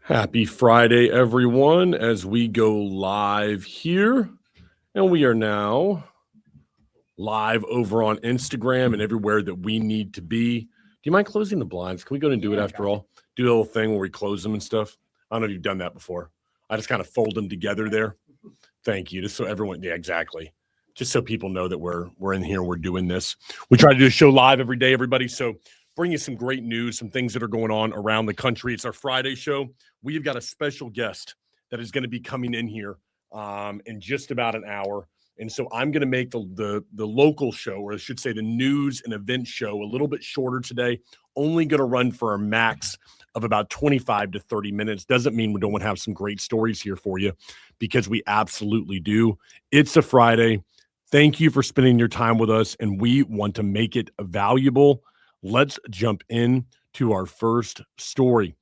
Happy Friday, everyone, as we go live here. And we are now live over on Instagram and everywhere that we need to be. Do you mind closing the blinds? Can we go ahead and do it after all? Do a little thing where we close them and stuff. I don't know if you've done that before. I just kind of fold them together there. Thank you. Just so everyone, yeah, exactly. Just so people know that we're in here, we're doing this. We try to do a show live every day, everybody. So bring you some great news, some things that are going on around the country. It's our Friday show. We've got a special guest that is going to be coming in here in just about an hour. And so I'm going to make the local show, or I should say the news and event show, a little bit shorter today. Only going to run for a max of about 25 to 30 minutes. Doesn't mean we don't have some great stories here for you, because we absolutely do. It's a Friday. Thank you for spending your time with us, and we want to make it valuable. Let's jump in to our first story.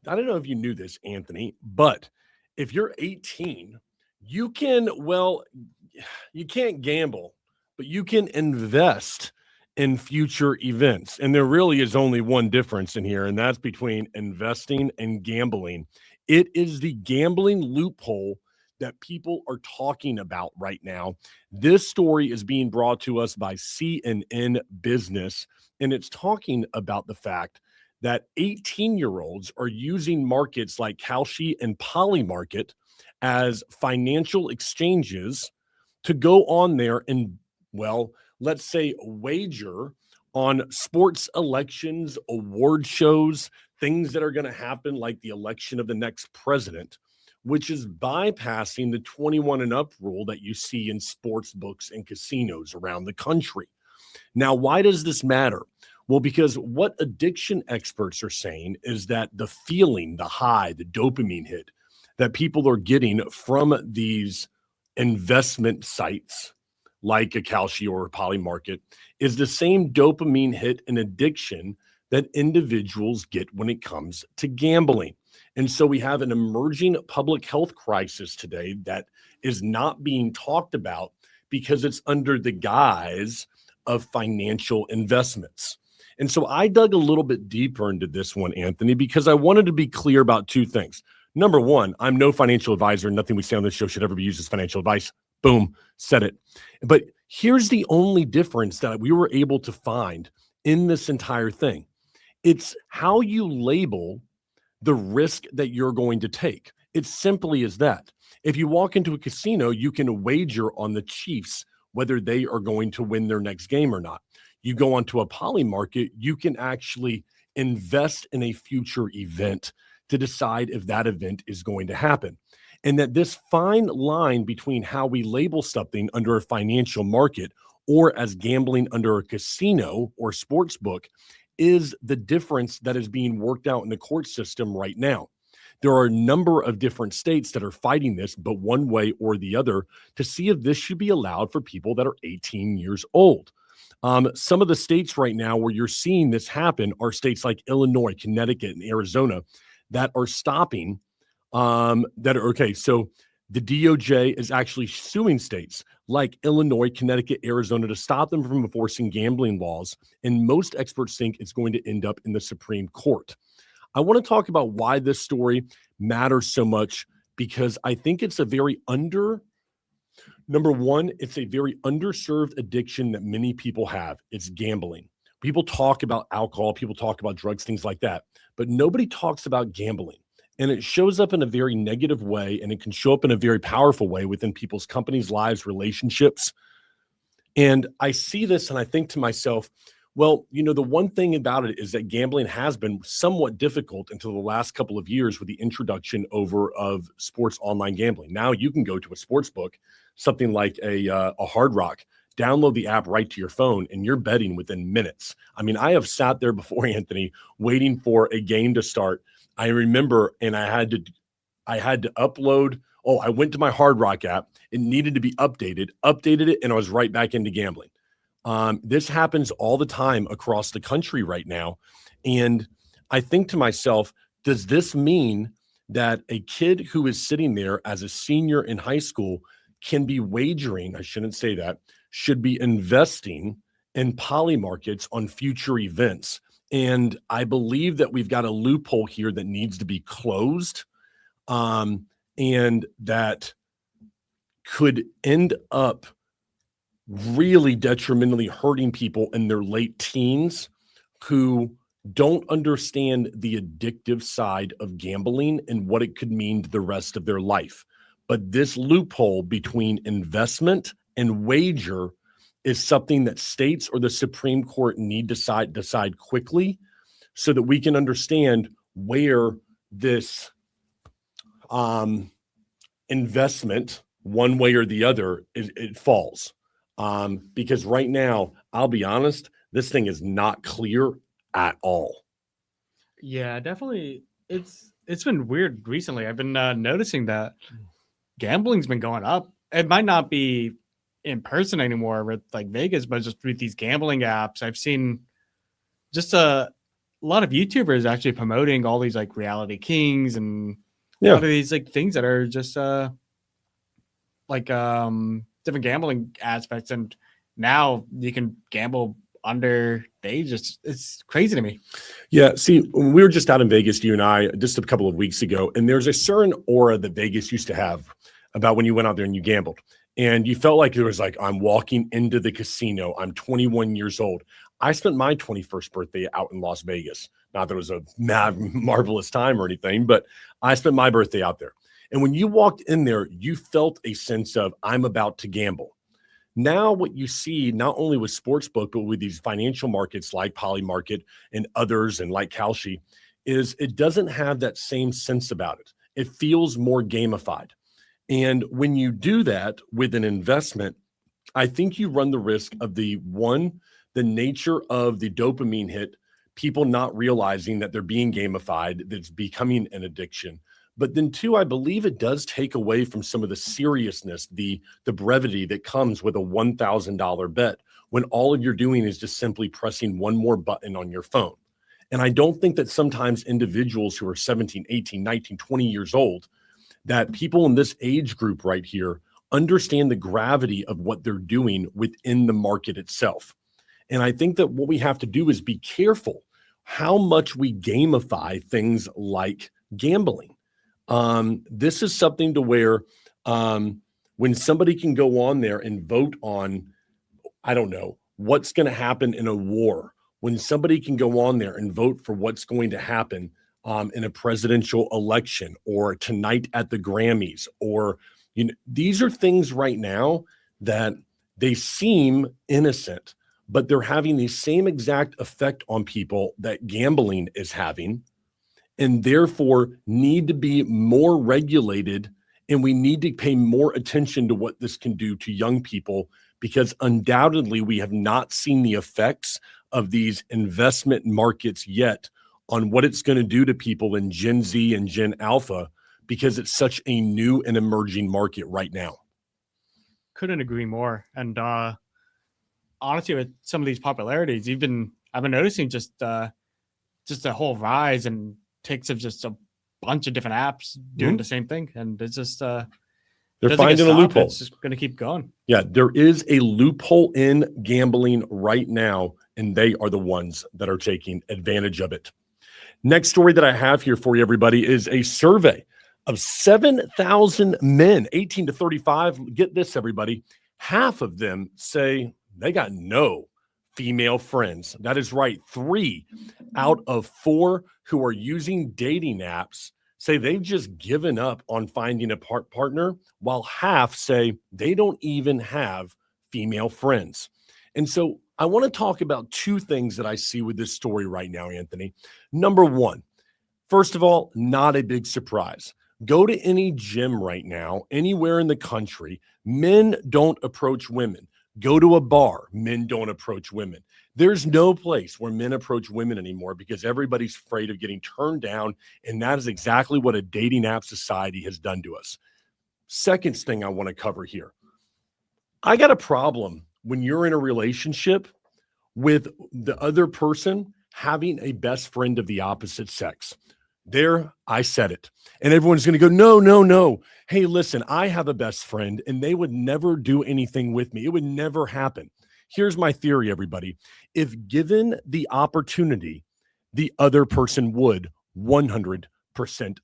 I don't know if you knew this, Anthony, but if you're 18, you can't gamble, but you can invest in future events. And there really is only one difference in here, and that's between investing and gambling. It is the gambling loophole that people are talking about right now. This story is being brought to us by CNN Business, and it's talking about the fact that 18-year-olds are using markets like Kalshi and Polymarket as financial exchanges to go on there and, well, let's say wager on sports elections, award shows, things that are going to happen like the election of the next president, which is bypassing the 21 and up rule that you see in sports books and casinos around the country. Now, why does this matter? Well, because what addiction experts are saying is that the feeling, the high, the dopamine hit that people are getting from these investment sites like a Kalshi or a Polymarket is the same dopamine hit and addiction that individuals get when it comes to gambling. And so we have an emerging public health crisis today that is not being talked about because it's under the guise of financial investments. And so I dug a little bit deeper into this one, Anthony, because I wanted to be clear about two things. Number one, I'm no financial advisor. Nothing we say on this show should ever be used as financial advice. Boom, said it. But here's the only difference that we were able to find in this entire thing. It's how you label the risk that you're going to take. It's simply as that. If you walk into a casino, you can wager on the Chiefs, whether they are going to win their next game or not. You go onto a Polymarket, you can actually invest in a future event to decide if that event is going to happen. And that this fine line between how we label something under a financial market or as gambling under a casino or sports book is the difference that is being worked out in the court system right now. There are a number of different states that are fighting this, but one way or the other, to see if this should be allowed for people that are 18 years old. Some of the states right now where you're seeing this happen are states like Illinois, Connecticut, and Arizona that are stopping, so the DOJ is actually suing states like Illinois, Connecticut, Arizona to stop them from enforcing gambling laws. And most experts think it's going to end up in the Supreme Court. I want to talk about why this story matters so much, because I think it's a very number one, it's a very underserved addiction that many people have. It's gambling. People talk about alcohol, people talk about drugs, things like that, but nobody talks about gambling. And it shows up in a very negative way, and it can show up in a very powerful way within people's companies, lives, relationships. And I see this and I think to myself, well, the one thing about it is that gambling has been somewhat difficult until the last couple of years with the introduction of sports online gambling. Now you can go to a sports book, something like a Hard Rock, download the app right to your phone, and you're betting within minutes. I mean, I have sat there before, Anthony, waiting for a game to start. I remember, and I had to upload. Oh, I went to my Hard Rock app. It needed to be updated it, and I was right back into gambling. This happens all the time across the country right now. And I think to myself, does this mean that a kid who is sitting there as a senior in high school can be wagering, I shouldn't say that, should be investing in Polymarkets on future events And I believe that we've got a loophole here that needs to be closed, and that could end up really detrimentally hurting people in their late teens who don't understand the addictive side of gambling and what it could mean to the rest of their life. But this loophole between investment and wager is something that states or the Supreme Court need to decide quickly, so that we can understand where this investment, one way or the other, it falls. Because right now, I'll be honest, this thing is not clear at all. Yeah, definitely. It's been weird recently. I've been noticing that gambling's been going up. It might not be in person anymore with like Vegas, but just with these gambling apps, I've seen just a lot of YouTubers actually promoting all these like reality kings and a lot of these like things that are just like different gambling aspects, and now you can gamble under the age. It's crazy to me. Yeah, see, we were just out in Vegas, you and I, just a couple of weeks ago, and there's a certain aura that Vegas used to have about when you went out there and you gambled. And you felt like it was like, I'm walking into the casino. I'm 21 years old. I spent my 21st birthday out in Las Vegas. Not that it was a marvelous time or anything, but I spent my birthday out there. And when you walked in there, you felt a sense of, I'm about to gamble. Now what you see, not only with sportsbook, but with these financial markets like Polymarket and others and like Kalshi, is it doesn't have that same sense about it. It feels more gamified. And when you do that with an investment, I think you run the risk of the nature of the dopamine hit, people not realizing that they're being gamified, that's becoming an addiction. But then two, I believe it does take away from some of the seriousness, the brevity that comes with a $1,000 bet, when all you're doing is just simply pressing one more button on your phone. And I don't think that sometimes individuals who are 17, 18, 19, 20 years old, that people in this age group right here understand the gravity of what they're doing within the market itself. And I think that what we have to do is be careful how much we gamify things like gambling. This is something to where when somebody can go on there and vote on, I don't know, what's going to happen in a war, when somebody can go on there and vote for what's going to happen in a presidential election or tonight at the Grammys, or, you know, these are things right now that they seem innocent, but they're having the same exact effect on people that gambling is having, and therefore need to be more regulated. And we need to pay more attention to what this can do to young people, because undoubtedly we have not seen the effects of these investment markets yet on what it's going to do to people in Gen Z and Gen Alpha, because it's such a new and emerging market right now. Couldn't agree more. And honestly, with some of these popularities, I've been noticing just a whole rise and takes of just a bunch of different apps doing the same thing. And it's just they're finding a loophole. It's just going to keep going. Yeah, there is a loophole in gambling right now, and they are the ones that are taking advantage of it. Next story that I have here for you, everybody, is a survey of 7,000 men, 18 to 35. Get this, everybody. Half of them say they got no female friends. That is right. 3 out of 4 who are using dating apps say they've just given up on finding a partner, while half say they don't even have female friends. And so I want to talk about 2 things that I see with this story right now, Anthony. Number 1, first of all, not a big surprise. Go to any gym right now, anywhere in the country, men don't approach women. Go to a bar, men don't approach women. There's no place where men approach women anymore, because everybody's afraid of getting turned down, and that is exactly what a dating app society has done to us. Second thing I want to cover here. I got a problem when you're in a relationship with the other person having a best friend of the opposite sex. There, I said it. And everyone's going to go, no. Hey, listen, I have a best friend and they would never do anything with me. It would never happen. Here's my theory, everybody. If given the opportunity the other person would 100%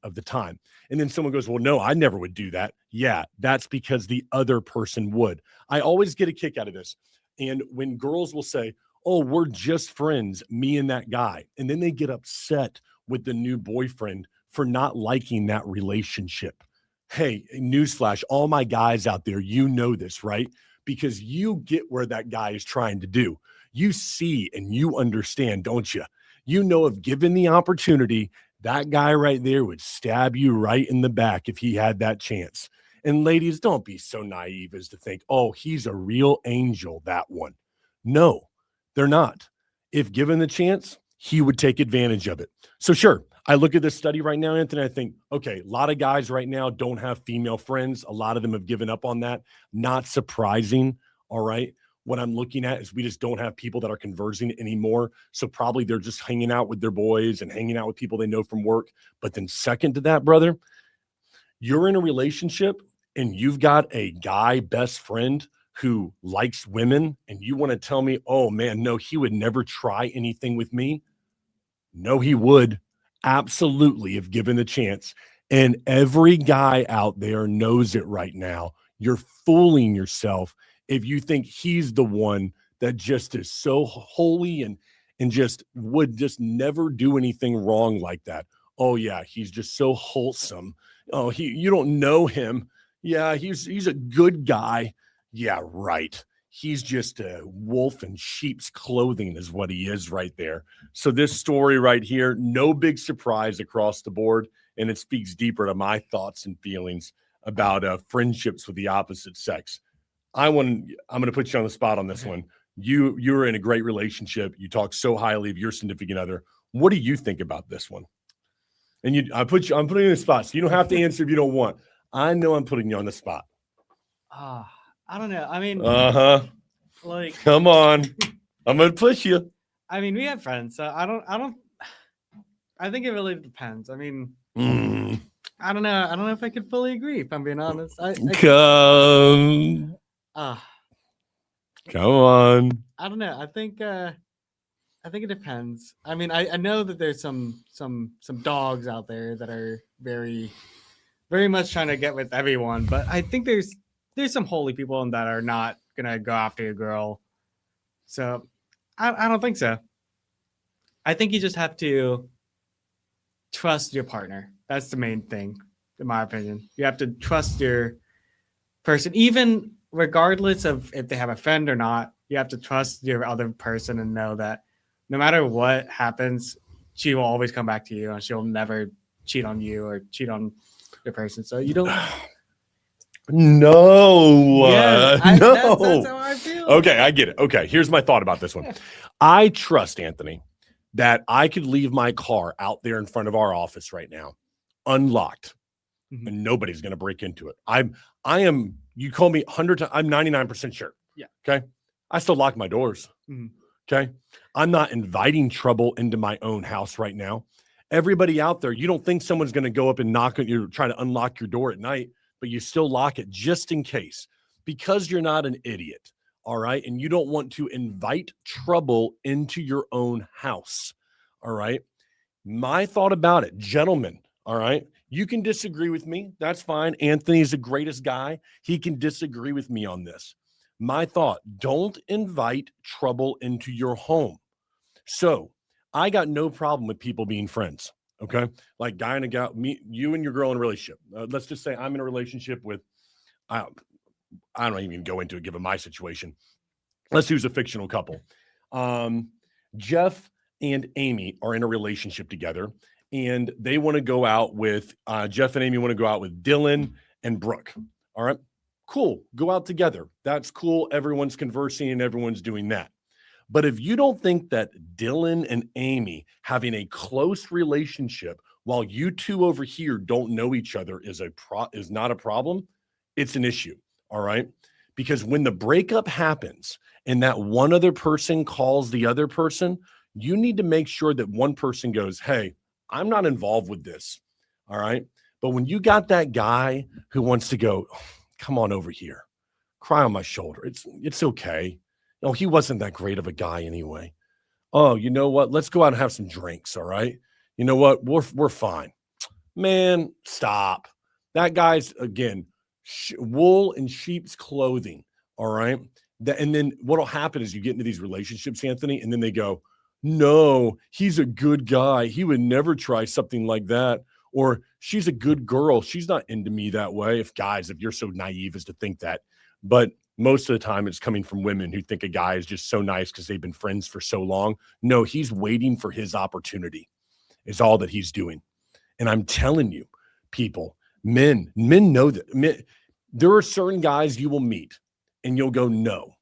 of the time. And then someone goes, well, no, I never would do that. Yeah, that's because the other person would. I always get a kick out of this. And when girls will say, oh, we're just friends, me and that guy, and then they get upset with the new boyfriend for not liking that relationship. Hey, newsflash, all my guys out there, you know this, right? Because you get where that guy is trying to do. You see and you understand, don't you? You know, if given the opportunity, that guy right there would stab you right in the back if he had that chance. And ladies, don't be so naive as to think, oh, he's a real angel, that one. No, they're not. If given the chance, he would take advantage of it. So sure, I look at this study right now, Anthony, I think, okay, a lot of guys right now don't have female friends. A lot of them have given up on that. Not surprising, all right? What I'm looking at is we just don't have people that are conversing anymore. So probably they're just hanging out with their boys and hanging out with people they know from work. But then second to that, brother, you're in a relationship and you've got a guy best friend who likes women and you want to tell me, oh man, no, he would never try anything with me. No, he would. Absolutely, if given the chance. And every guy out there knows it right now. You're fooling yourself if you think he's the one that just is so holy and just would just never do anything wrong like that. Oh yeah, he's just so wholesome. Oh, you don't know him. Yeah, he's a good guy. Yeah, right. He's just a wolf in sheep's clothing is what he is right there. So this story right here, no big surprise across the board, and it speaks deeper to my thoughts and feelings about friendships with the opposite sex. I'm going to put you on the spot on this one. You're in a great relationship. You talk so highly of your significant other. What do you think about this one? And I'm putting you in the spot, so you don't have to answer if you don't want. I know I'm putting you on the spot. I don't know. I mean, like, come on, I'm gonna push you. I mean, we have friends, so I think it really depends. I mean, I don't know. I don't know if I could fully agree. If I'm being honest, Come on. I don't know. I think it depends. I mean, I know that there's some dogs out there that are very, very much trying to get with everyone, but I think there's some holy people that are not gonna go after a girl. So I don't think so. I think you just have to trust your partner. That's the main thing, in my opinion. You have to trust your person, even regardless of if they have a friend or not. You have to trust your other person and know that no matter what happens, she will always come back to you and she'll never cheat on you or cheat on your person. So you don't. No, no. That's how I feel. Okay, I get it. Okay, here's my thought about this one. I trust, Anthony, that I could leave my car out there in front of our office right now, unlocked, and nobody's going to break into it. I am. You call me 100 times. I'm 99% sure. Yeah. Okay. I still lock my doors. Okay. I'm not inviting trouble into my own house right now. Everybody out there, you don't think someone's going to go up and knock on you, try to unlock your door at night, but you still lock it just in case because you're not an idiot. All right. And you don't want to invite trouble into your own house. All right. My thought about it, gentlemen. All right. You can disagree with me. That's fine. Anthony's the greatest guy. He can disagree with me on this. My thought, don't invite trouble into your home. So I got no problem with people being friends. Okay. Like guy and a gal, you and your girl in a relationship. Let's just say I'm in a relationship with, I don't even go into it given my situation. Let's use a fictional couple. Jeff and Amy are in a relationship together and they want to go out with, Jeff and Amy want to go out with Dylan and Brooke. All right, cool. Go out together. That's cool. Everyone's conversing and everyone's doing that. But if you don't think that Dylan and Amy having a close relationship while you two over here don't know each other is not a problem, it's an issue. All right. Because when the breakup happens and that one other person calls the other person, you need to make sure that one person goes, hey, I'm not involved with this. All right. But when you got that guy who wants to go, come on over here, cry on my shoulder. It's okay. No, he wasn't that great of a guy anyway. Oh, you know what? Let's go out and have some drinks. All right. You know what? We're fine. Man, stop. That guy's again wool and sheep's clothing. All right. And then what'll happen is you get into these relationships, Anthony, and then they go, no, he's a good guy. He would never try something like that. Or she's a good girl. She's not into me that way. If you're so naive as to think that. But most of the time it's coming from women who think a guy is just so nice because they've been friends for so long. No, he's waiting for his opportunity, is all that he's doing. And I'm telling you, people, men know that. There are certain guys you will meet and you'll go, no,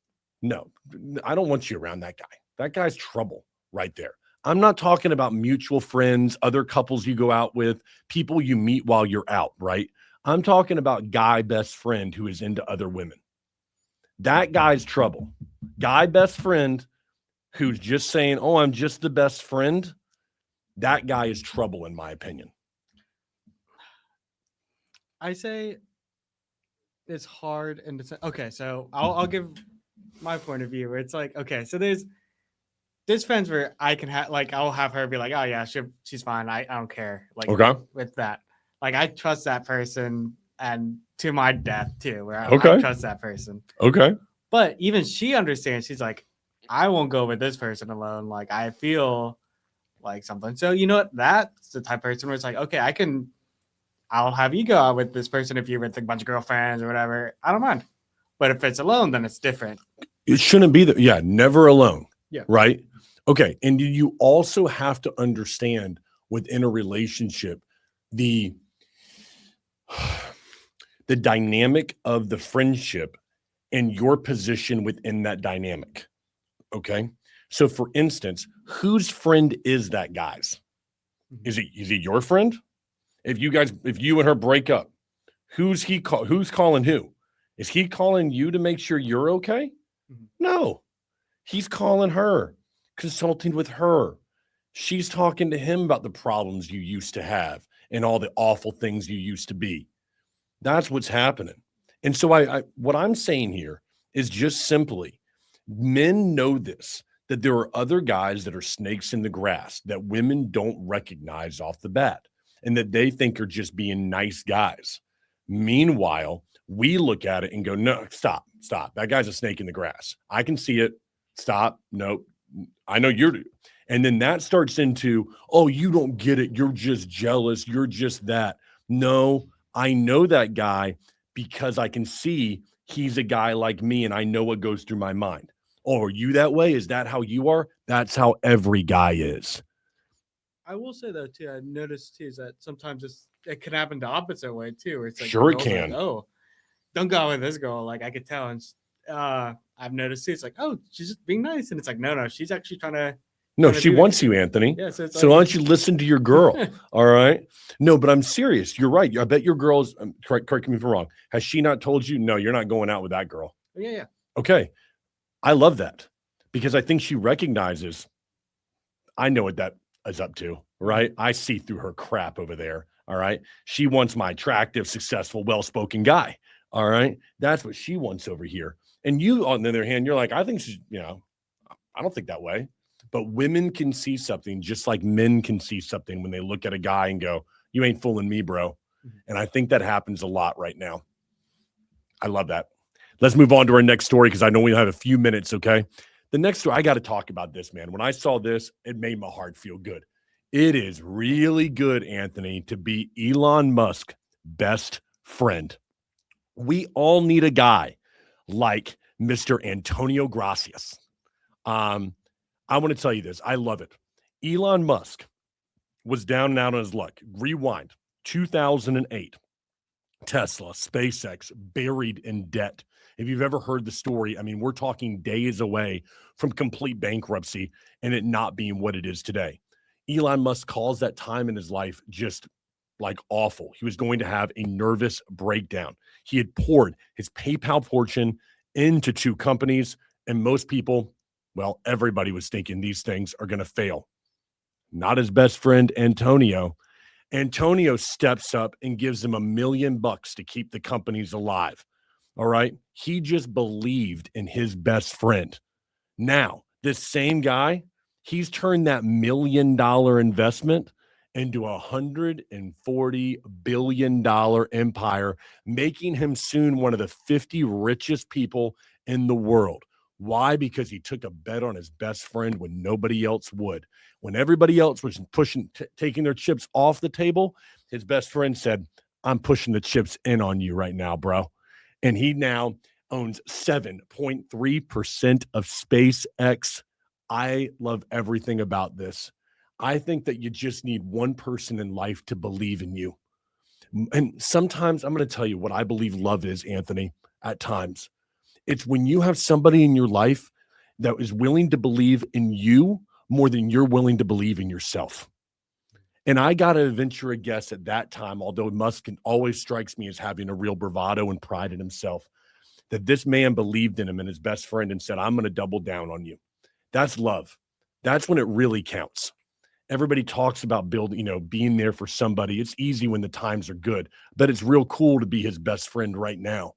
I don't want you around that guy. That guy's trouble right there. I'm not talking about mutual friends, other couples you go out with, people you meet while you're out, right? I'm talking about guy best friend who is into other women. That guy's trouble. Guy best friend who's just saying, oh, I'm just the best friend. That guy is trouble, in my opinion. I say it's hard and it's okay. So I'll give my point of view. Where it's like, okay, so there's friends where I can have, like, I'll have her be like, oh yeah, she's fine. I don't care. Like, okay, with that, like, I trust that person, and to my death too. Where okay. I trust that person. Okay. But even she understands. She's like, I won't go with this person alone. Like, I feel like something. So you know what? That's the type of person where it's like, okay, I'll have you go out with this person if you're with a bunch of girlfriends or whatever. I don't mind. But if it's alone, then it's different. It shouldn't be that. Yeah, never alone. Yeah. Right. Okay. And you also have to understand within a relationship the dynamic of the friendship and your position within that dynamic. Okay. So for instance, whose friend is that guy's? Is he your friend? If you and her break up, who's calling who? Is he calling you to make sure you're okay? No. He's calling her, consulting with her. She's talking to him about the problems you used to have and all the awful things you used to be. That's what's happening. And so what I'm saying here is just simply, men know this, that there are other guys that are snakes in the grass that women don't recognize off the bat and that they think are just being nice guys. Meanwhile, we look at it and go, no, stop. That guy's a snake in the grass. I can see it. Stop. Nope. I know you're. And then that starts into, oh, you don't get it. You're just jealous. You're just that. No, I know that guy because I can see he's a guy like me and I know what goes through my mind. Oh, are you that way? Is that how you are? That's how every guy is. I will say though too, I noticed too is that sometimes it can happen the opposite way too. Where it's like, sure it can. Like, oh, don't go out with this girl. Like, I could tell, and I've noticed too. It's like, oh, she's just being nice, and it's like, no, she's actually trying to. No, she wants you, Anthony. Yeah, so why don't you listen to your girl? All right. No, but I'm serious. You're right. I bet your girl's correct me if I'm wrong. Has she not told you? No, you're not going out with that girl. Yeah. Okay. I love that because I think she recognizes. I know what that is up to, right? I see through her crap over there. All right. She wants my attractive, successful, well-spoken guy. All right. That's what she wants over here. And you, on the other hand, you're like, I think she's, I don't think that way. But women can see something just like men can see something when they look at a guy and go, you ain't fooling me, bro. And I think that happens a lot right now. I love that. Let's move on to our next story because I know we have a few minutes, okay? The next story, I got to talk about this, man. When I saw this, it made my heart feel good. It is really good, Anthony, to be Elon Musk's best friend. We all need a guy like Mr. Antonio Gracias. I want to tell you this. I love it. Elon Musk was down and out on his luck. Rewind, 2008. Tesla, SpaceX, buried in debt. If you've ever heard the story, I mean, we're talking days away from complete bankruptcy and it not being what it is today. Elon Musk calls that time in his life just like awful. He was going to have a nervous breakdown. He had poured his PayPal fortune into 2 companies, and most people, well, everybody was thinking these things are going to fail. Not his best friend, Antonio. Antonio steps up and gives him $1 million to keep the companies alive. All right. He just believed in his best friend. Now, this same guy, He's turned that $1 million investment into a $140 billion empire, making him soon one of the 50 richest people in the world. Why? Because he took a bet on his best friend when nobody else would. When everybody else was taking their chips off the table, his best friend said, I'm pushing the chips in on you right now, bro. And he now owns 7.3% of SpaceX. I love everything about this. I think that you just need one person in life to believe in you. And sometimes I'm going to tell you what I believe love is, Anthony, at times. It's when you have somebody in your life that is willing to believe in you more than you're willing to believe in yourself. And I got to venture a guess at that time, although Musk always strikes me as having a real bravado and pride in himself, that this man believed in him and his best friend and said, I'm going to double down on you. That's love. That's when it really counts. Everybody talks about being there for somebody. It's easy when the times are good, but it's real cool to be his best friend right now.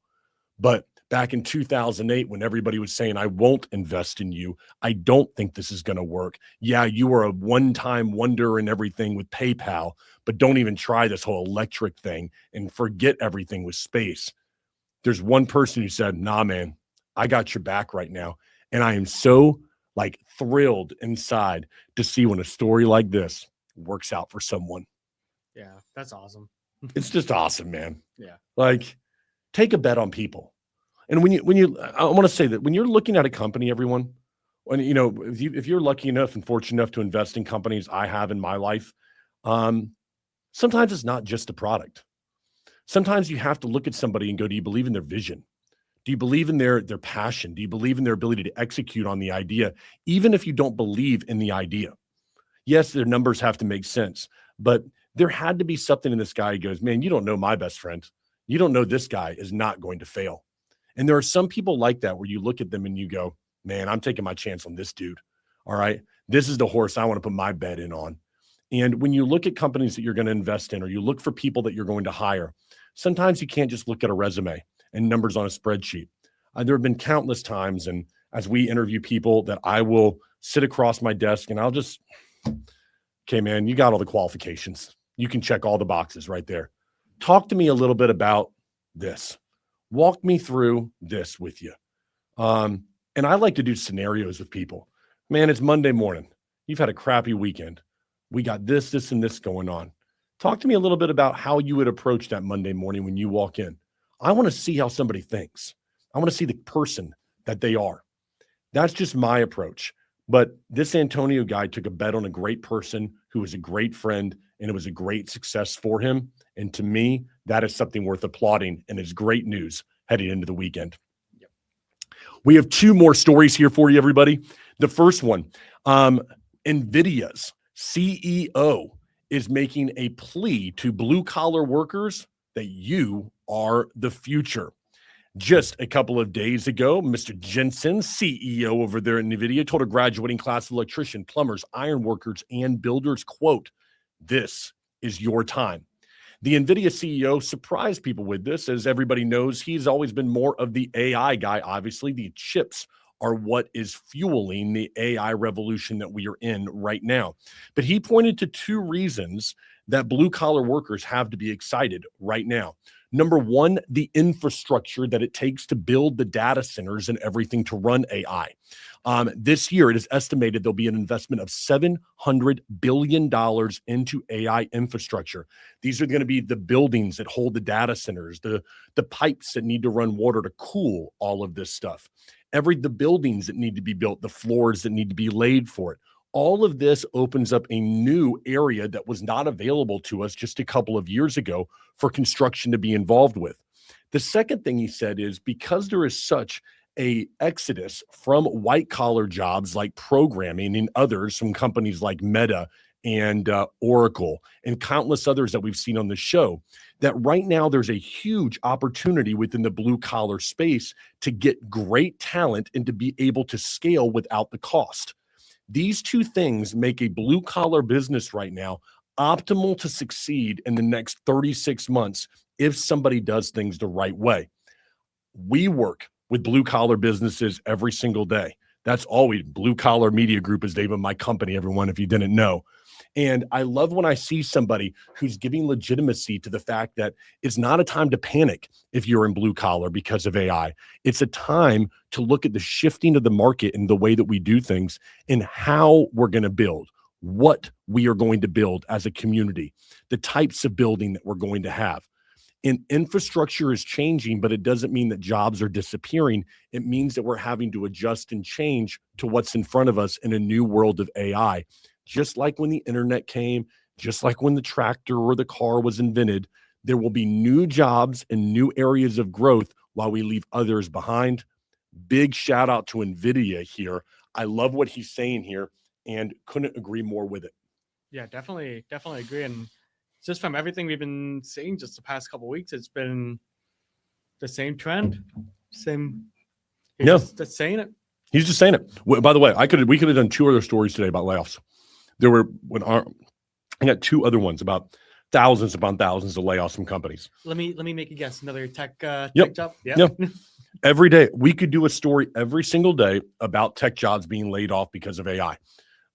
But back in 2008, when everybody was saying, I won't invest in you, I don't think this is going to work. Yeah, you are a one-time wonder and everything with PayPal, but don't even try this whole electric thing and forget everything with space. There's one person who said, nah, man, I got your back right now. And I am so thrilled inside to see when a story like this works out for someone. Yeah, that's awesome. It's just awesome, man. Yeah. Take a bet on people. And I want to say that when you're looking at a company, everyone, when if you're lucky enough and fortunate enough to invest in companies I have in my life, sometimes it's not just a product. Sometimes you have to look at somebody and go, do you believe in their vision? Do you believe in their passion? Do you believe in their ability to execute on the idea, even if you don't believe in the idea? Yes, their numbers have to make sense, but there had to be something in this guy who goes, man, you don't know my best friend. You don't know this guy is not going to fail. And there are some people like that where you look at them and you go, man, I'm taking my chance on this dude. All right. This is the horse I want to put my bet in on. And when you look at companies that you're going to invest in, or you look for people that you're going to hire, sometimes you can't just look at a resume and numbers on a spreadsheet. There have been countless times, and as we interview people, that I will sit across my desk and I'll just, okay, man, you got all the qualifications. You can check all the boxes right there. Talk to me a little bit about this. Walk me through this with you. And I like to do scenarios with people. Man, it's Monday morning. You've had a crappy weekend. We got this, and this going on. Talk to me a little bit about how you would approach that Monday morning when you walk in. I want to see how somebody thinks. I want to see the person that they are. That's just my approach. But this Antonio guy took a bet on a great person who was a great friend, and it was a great success for him. And to me, that is something worth applauding, and it's great news heading into the weekend. Yep. We have two more stories here for you, everybody. The first one, NVIDIA's CEO is making a plea to blue-collar workers that you are the future. Just a couple of days ago, Mr. Jensen, CEO over there at NVIDIA, told a graduating class of electrician, plumbers, iron workers, and builders, quote, "This is your time." The NVIDIA CEO surprised people with this. As everybody knows, he's always been more of the AI guy. Obviously, the chips are what is fueling the AI revolution that we are in right now. But he pointed to two reasons that blue-collar workers have to be excited right now. Number one, the infrastructure that it takes to build the data centers and everything to run AI. This year, it is estimated there'll be an investment of $700 billion into AI infrastructure. These are going to be the buildings that hold the data centers, the pipes that need to run water to cool all of this stuff, the buildings that need to be built, the floors that need to be laid for it. All of this opens up a new area that was not available to us just a couple of years ago for construction to be involved with. The second thing he said is because there is such a exodus from white collar jobs like programming and others from companies like Meta and Oracle and countless others that we've seen on the show, that right now there's a huge opportunity within the blue collar space to get great talent and to be able to scale without the cost. These two things make a blue collar business right now optimal to succeed in the next 36 months if somebody does things the right way. We work with blue collar businesses every single day That's all Blue Collar Media Group is the name of my company, everyone, if you didn't know. And I love when I see somebody who's giving legitimacy to the fact that it's not a time to panic if you're in blue collar because of AI. It's a time to look at the shifting of the market and the way that we do things and how we're going to build, what we are going to build as a community, the types of building that we're going to have. And infrastructure is changing, but it doesn't mean that jobs are disappearing. It means that we're having to adjust and change to what's in front of us in a new world of AI. Just like when the internet came, just like when the tractor or the car was invented, there will be new jobs and new areas of growth while we leave others behind. Big shout out to NVIDIA here. I love what he's saying here and couldn't agree more with it. Yeah, definitely agree. And just from everything we've been seeing just the past couple of weeks, it's been the same trend. Just saying it. He's just saying it. By the way, we could have done 2 other stories today about layoffs. There were I got 2 other ones about thousands upon thousands of layoffs from companies. Let me make a guess. Another tech job. Yeah. Every day we could do a story every single day about tech jobs being laid off because of AI.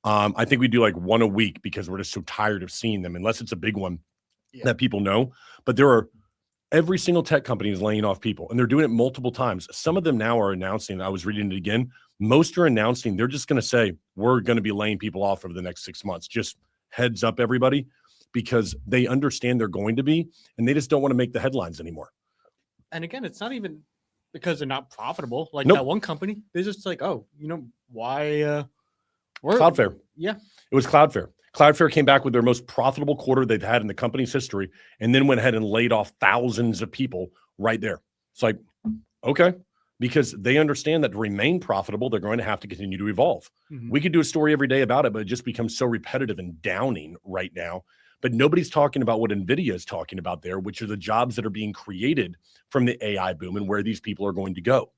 I think we do like 1 a week because we're just so tired of seeing them, unless it's a big one that people know. But every single tech company is laying off people, and they're doing it multiple times. Some of them now are announcing, I was reading it again, most are announcing they're just going to say, we're going to be laying people off over the next 6 months. Just heads up, everybody, because they understand they're going to be, and they just don't want to make the headlines anymore. And again, it's not even because they're not profitable. Like that one company, they're just like, oh, why? Cloudflare. Yeah. It was Cloudflare. Cloudflare came back with their most profitable quarter they've had in the company's history, and then went ahead and laid off thousands of people right there. It's like, okay, because they understand that to remain profitable, they're going to have to continue to evolve. Mm-hmm. We could do a story every day about it, but it just becomes so repetitive and downing right now. But nobody's talking about what NVIDIA is talking about there, which are the jobs that are being created from the AI boom and where these people are going to go.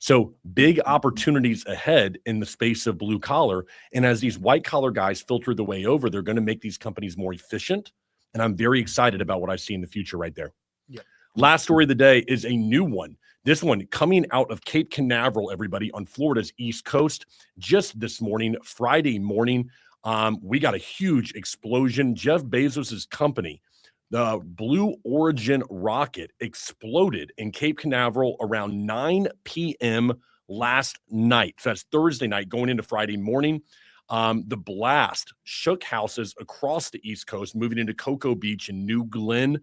So big opportunities ahead in the space of blue collar. And as these white collar guys filter the way over, they're going to make these companies more efficient. And I'm very excited about what I see in the future right there. Yep. Last story of the day is a new one. This one coming out of Cape Canaveral, everybody, on Florida's East Coast. Just this morning, Friday morning, we got a huge explosion. Jeff Bezos's company, the Blue Origin rocket, exploded in Cape Canaveral around 9 p.m. last night. So that's Thursday night going into Friday morning. The blast shook houses across the East Coast, moving into Cocoa Beach and New Glen.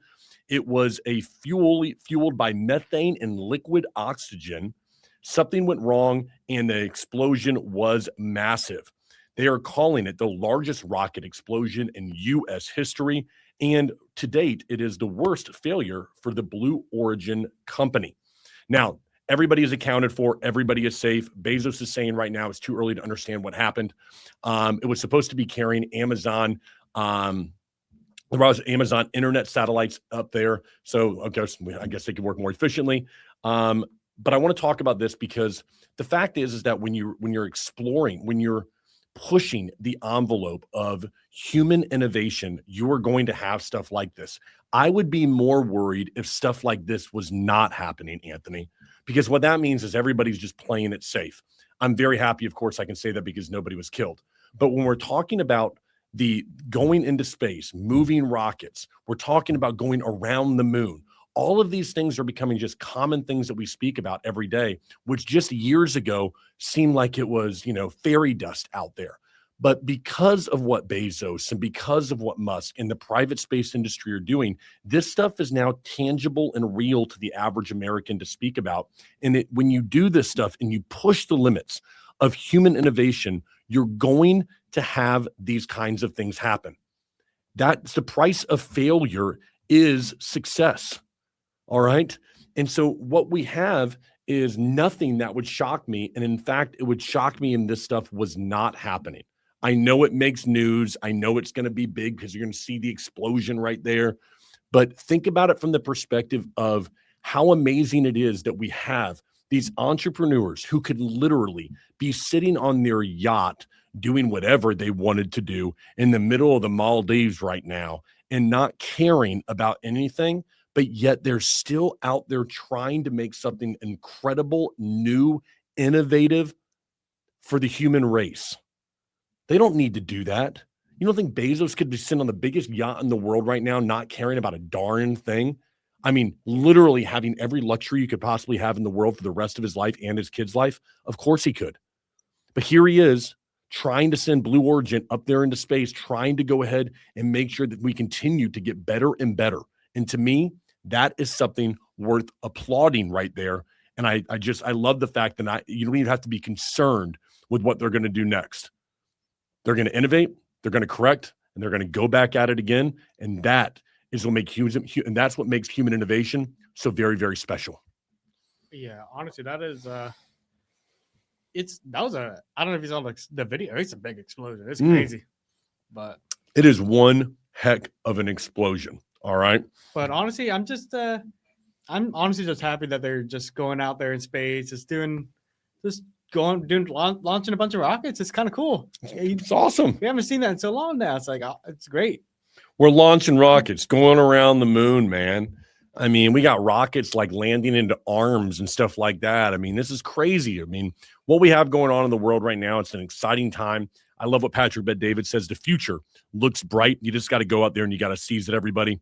It was a fueled by methane and liquid oxygen. Something went wrong, and the explosion was massive. They are calling it the largest rocket explosion in U.S. history. And to date, it is the worst failure for the Blue Origin company. Now, everybody is accounted for. Everybody is safe. Bezos is saying right now it's too early to understand what happened. It was supposed to be carrying Amazon internet satellites up there. So I guess they could work more efficiently. But I want to talk about this because the fact is that when you're exploring, when you're pushing the envelope of human innovation, you are going to have stuff like this. I would be more worried if stuff like this was not happening, Anthony, because what that means is everybody's just playing it safe. I'm very happy, of course, I can say that because nobody was killed. But when we're talking about the going into space, moving rockets, we're talking about going around the moon. All of these things are becoming just common things that we speak about every day, which just years ago seemed like it was, fairy dust out there. But because of what Bezos and because of what Musk and the private space industry are doing, this stuff is now tangible and real to the average American to speak about. And when you do this stuff and you push the limits of human innovation, you're going to have these kinds of things happen. That's the price of failure is success. All right. And so what we have is nothing that would shock me. And in fact, it would shock me if this stuff was not happening. I know it makes news. I know it's going to be big because you're going to see the explosion right there. But think about it from the perspective of how amazing it is that we have these entrepreneurs who could literally be sitting on their yacht doing whatever they wanted to do in the middle of the Maldives right now and not caring about anything. But yet they're still out there trying to make something incredible, new, innovative, for the human race. They don't need to do that. You don't think Bezos could be sitting on the biggest yacht in the world right now, not caring about a darn thing? I mean, literally having every luxury you could possibly have in the world for the rest of his life and his kid's life? Of course he could. But here he is trying to send Blue Origin up there into space, trying to go ahead and make sure that we continue to get better and better. And to me, that is something worth applauding right there. And I love the fact that you don't even have to be concerned with what they're going to do next. They're going to innovate, they're going to correct, and they're going to go back at it again. And that is what makes and that's what makes human innovation so very, very special. Yeah, honestly, that is I don't know if you saw the video. It's a big explosion. It's crazy. But it is one heck of an explosion. All right. But honestly, I'm honestly just happy that they're just going out there in space, launching a bunch of rockets. It's kind of cool. It's awesome. We haven't seen that in so long now. It's like, it's great. We're launching rockets, going around the moon, man. I mean, we got rockets like landing into arms and stuff like that. I mean, this is crazy. I mean, what we have going on in the world right now, it's an exciting time. I love what Patrick Bet-David says. The future looks bright. You just got to go out there and you got to seize it, everybody.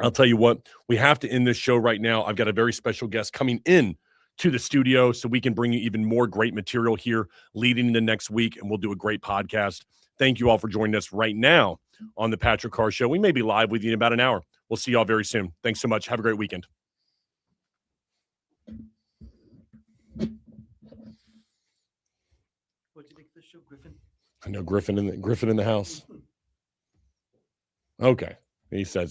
I'll tell you what, we have to end this show right now. I've got a very special guest coming in to the studio so we can bring you even more great material here leading into next week, and we'll do a great podcast. Thank you all for joining us right now on the Patrick Carr Show. We may be live with you in about an hour. We'll see you all very soon. Thanks so much. Have a great weekend. What do you think of the show, Griffin? I know Griffin in the house. Okay. He says